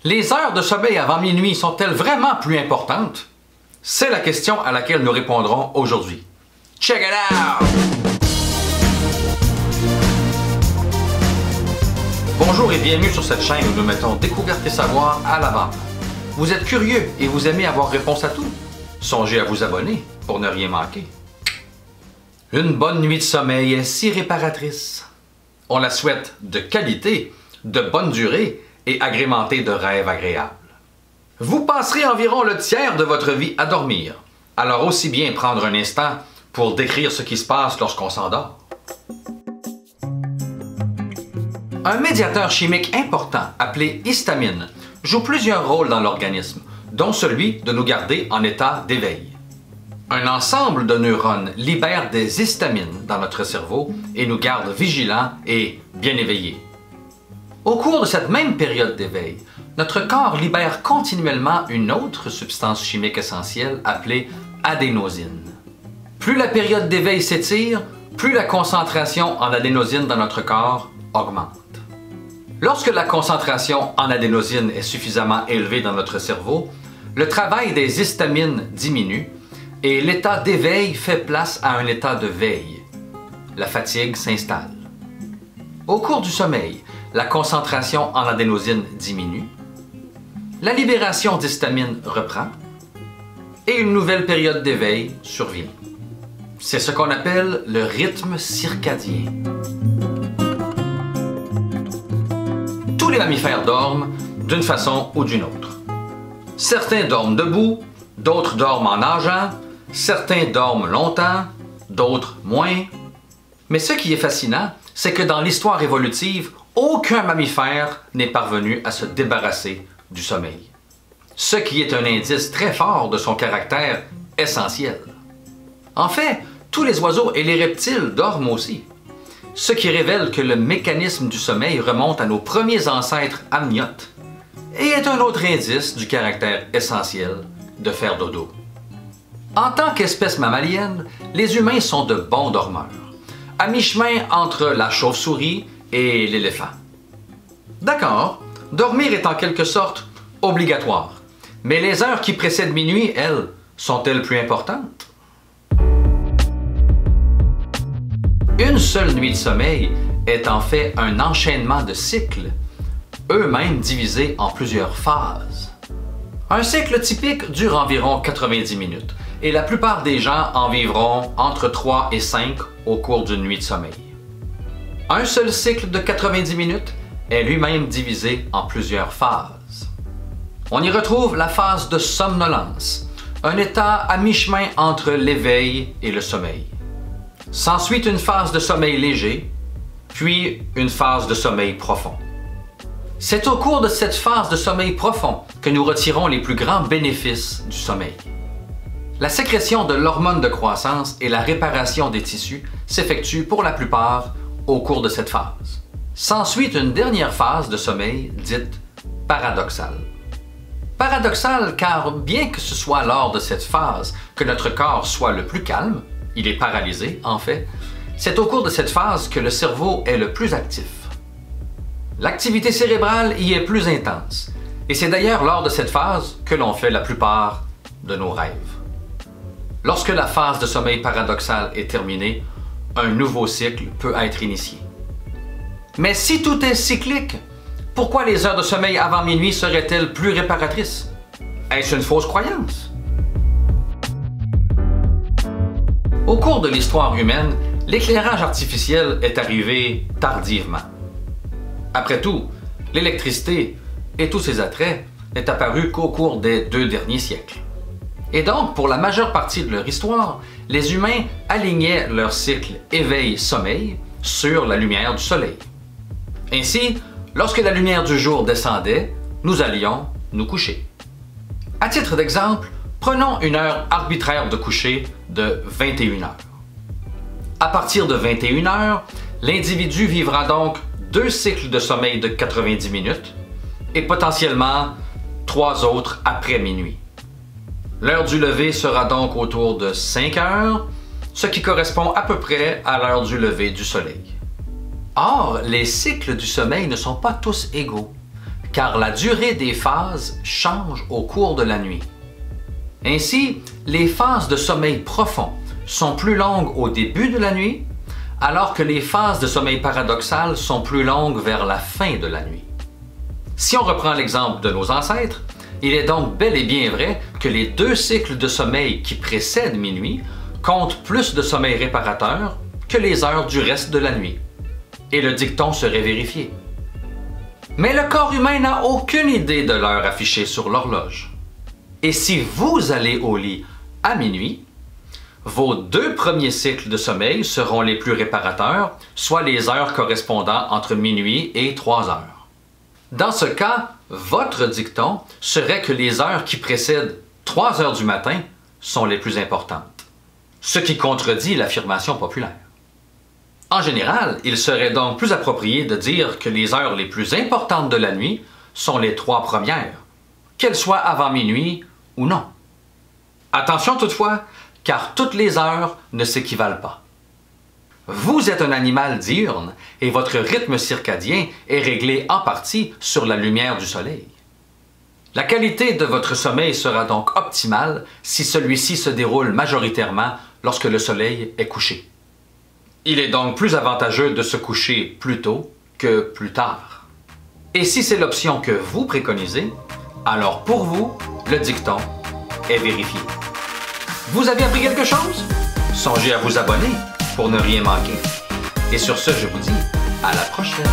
Les heures de sommeil avant minuit sont-elles vraiment plus importantes? C'est la question à laquelle nous répondrons aujourd'hui. Check it out! Bonjour et bienvenue sur cette chaîne où nous mettons découverte et savoir à l'avant. Vous êtes curieux et vous aimez avoir réponse à tout? Songez à vous abonner pour ne rien manquer. Une bonne nuit de sommeil est si réparatrice. On la souhaite de qualité, de bonne durée et agrémentée de rêves agréables. Vous passerez environ le tiers de votre vie à dormir, alors aussi bien prendre un instant pour décrire ce qui se passe lorsqu'on s'endort. Un médiateur chimique important, appelé histamine, joue plusieurs rôles dans l'organisme, dont celui de nous garder en état d'éveil. Un ensemble de neurones libère des histamines dans notre cerveau et nous garde vigilants et bien éveillés. Au cours de cette même période d'éveil, notre corps libère continuellement une autre substance chimique essentielle appelée adénosine. Plus la période d'éveil s'étire, plus la concentration en adénosine dans notre corps augmente. Lorsque la concentration en adénosine est suffisamment élevée dans notre cerveau, le travail des histamines diminue et l'état d'éveil fait place à un état de veille. La fatigue s'installe. Au cours du sommeil, la concentration en adénosine diminue, la libération d'histamine reprend et une nouvelle période d'éveil survient. C'est ce qu'on appelle le rythme circadien. Tous les mammifères dorment d'une façon ou d'une autre. Certains dorment debout, d'autres dorment en nageant, certains dorment longtemps, d'autres moins. Mais ce qui est fascinant, c'est que dans l'histoire évolutive, aucun mammifère n'est parvenu à se débarrasser du sommeil. Ce qui est un indice très fort de son caractère essentiel. En fait, tous les oiseaux et les reptiles dorment aussi. Ce qui révèle que le mécanisme du sommeil remonte à nos premiers ancêtres amniotes et est un autre indice du caractère essentiel de faire dodo. En tant qu'espèce mammalienne, les humains sont de bons dormeurs, à mi-chemin entre la chauve-souris et l'éléphant. D'accord, dormir est en quelque sorte obligatoire, mais les heures qui précèdent minuit, elles, sont-elles plus importantes? Une seule nuit de sommeil est en fait un enchaînement de cycles, eux-mêmes divisés en plusieurs phases. Un cycle typique dure environ 90 minutes et la plupart des gens en vivront entre 3 et 5 au cours d'une nuit de sommeil. Un seul cycle de 90 minutes est lui-même divisé en plusieurs phases. On y retrouve la phase de somnolence, un état à mi-chemin entre l'éveil et le sommeil. S'ensuit une phase de sommeil léger, puis une phase de sommeil profond. C'est au cours de cette phase de sommeil profond que nous retirons les plus grands bénéfices du sommeil. La sécrétion de l'hormone de croissance et la réparation des tissus s'effectuent pour la plupart au cours de cette phase. S'ensuit une dernière phase de sommeil dite paradoxale. Paradoxale car bien que ce soit lors de cette phase que notre corps soit le plus calme, il est paralysé en fait, c'est au cours de cette phase que le cerveau est le plus actif. L'activité cérébrale y est plus intense et c'est d'ailleurs lors de cette phase que l'on fait la plupart de nos rêves. Lorsque la phase de sommeil paradoxal est terminée, un nouveau cycle peut être initié. Mais si tout est cyclique, pourquoi les heures de sommeil avant minuit seraient-elles plus réparatrices? Est-ce une fausse croyance? Au cours de l'histoire humaine, l'éclairage artificiel est arrivé tardivement. Après tout, l'électricité et tous ses attraits n'est apparu qu'au cours des 2 derniers siècles. Et donc, pour la majeure partie de leur histoire, les humains alignaient leur cycle éveil-sommeil sur la lumière du soleil. Ainsi, lorsque la lumière du jour descendait, nous allions nous coucher. À titre d'exemple, prenons une heure arbitraire de coucher de 21 heures. À partir de 21 heures, l'individu vivra donc 2 cycles de sommeil de 90 minutes et potentiellement 3 autres après minuit. L'heure du lever sera donc autour de 5 heures, ce qui correspond à peu près à l'heure du lever du soleil. Or, les cycles du sommeil ne sont pas tous égaux, car la durée des phases change au cours de la nuit. Ainsi, les phases de sommeil profond sont plus longues au début de la nuit, alors que les phases de sommeil paradoxal sont plus longues vers la fin de la nuit. Si on reprend l'exemple de nos ancêtres, il est donc bel et bien vrai que les 2 cycles de sommeil qui précèdent minuit comptent plus de sommeil réparateur que les heures du reste de la nuit. Et le dicton serait vérifié. Mais le corps humain n'a aucune idée de l'heure affichée sur l'horloge. Et si vous allez au lit à minuit, vos 2 premiers cycles de sommeil seront les plus réparateurs, soit les heures correspondant entre minuit et 3 heures. Dans ce cas, votre dicton serait que les heures qui précèdent 3 heures du matin sont les plus importantes, ce qui contredit l'affirmation populaire. En général, il serait donc plus approprié de dire que les heures les plus importantes de la nuit sont les 3 premières, qu'elles soient avant minuit ou non. Attention toutefois, car toutes les heures ne s'équivalent pas. Vous êtes un animal diurne et votre rythme circadien est réglé en partie sur la lumière du soleil. La qualité de votre sommeil sera donc optimale si celui-ci se déroule majoritairement lorsque le soleil est couché. Il est donc plus avantageux de se coucher plus tôt que plus tard. Et si c'est l'option que vous préconisez, alors pour vous, le dicton est vérifié. Vous avez appris quelque chose? Songez à vous abonner pour ne rien manquer. Et sur ce, je vous dis à la prochaine.